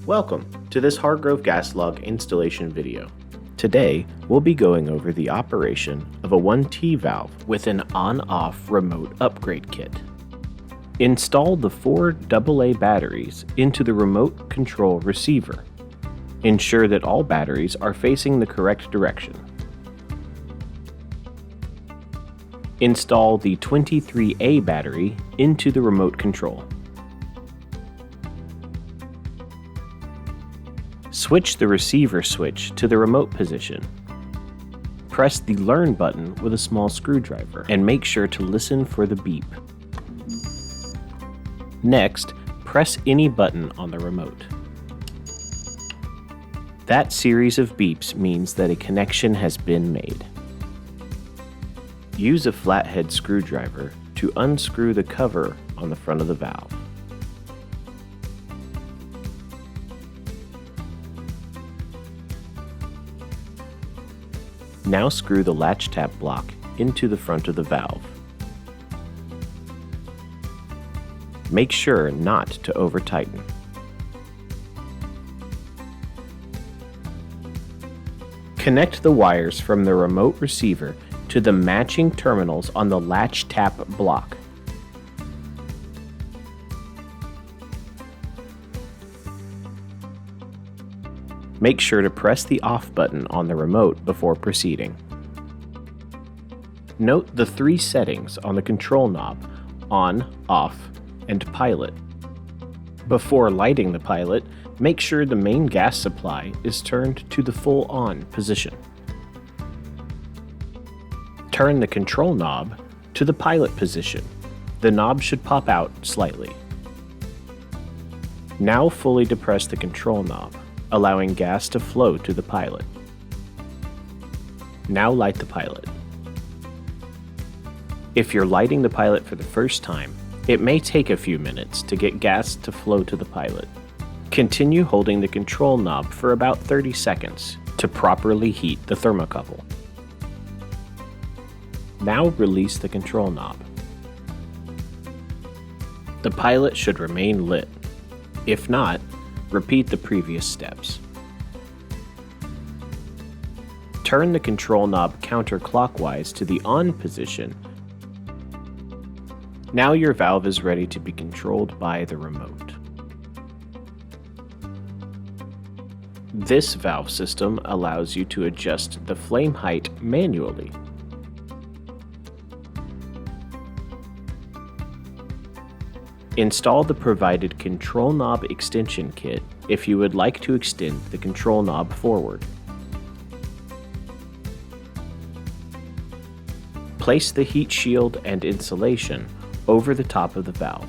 Welcome to this Hargrove gas log installation video. Today, we'll be going over the operation of a 1T valve with an on-off remote upgrade kit. Install the 4 AA batteries into the remote control receiver. Ensure that all batteries are facing the correct direction. Install the 23A battery into the remote control. Switch the receiver switch to the remote position. Press the Learn button with a small screwdriver and make sure to listen for the beep. Next, press any button on the remote. That series of beeps means that a connection has been made. Use a flathead screwdriver to unscrew the cover on the front of the valve. Now screw the latch tab block into the front of the valve. Make sure not to over-tighten. Connect the wires from the remote receiver to the matching terminals on the latch tap block. Make sure to press the off button on the remote before proceeding. Note the 3 settings on the control knob: on, off, and pilot. Before lighting the pilot, make sure the main gas supply is turned to the full on position. Turn the control knob to the pilot position. The knob should pop out slightly. Now fully depress the control knob, allowing gas to flow to the pilot. Now light the pilot. If you're lighting the pilot for the first time, it may take a few minutes to get gas to flow to the pilot. Continue holding the control knob for about 30 seconds to properly heat the thermocouple. Now release the control knob. The pilot should remain lit. If not, repeat the previous steps. Turn the control knob counterclockwise to the on position. Now your valve is ready to be controlled by the remote. This valve system allows you to adjust the flame height manually. Install the provided control knob extension kit if you would like to extend the control knob forward. Place the heat shield and insulation over the top of the valve.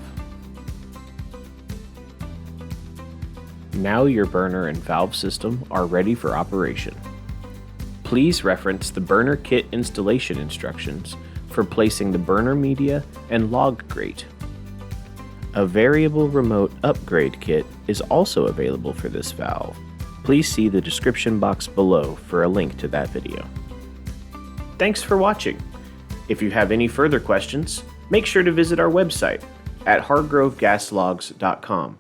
Now your burner and valve system are ready for operation. Please reference the burner kit installation instructions for placing the burner media and log grate. A variable remote upgrade kit is also available for this valve. Please see the description box below for a link to that video. Thanks for watching. If you have any further questions, make sure to visit our website at hargrovegaslogs.com.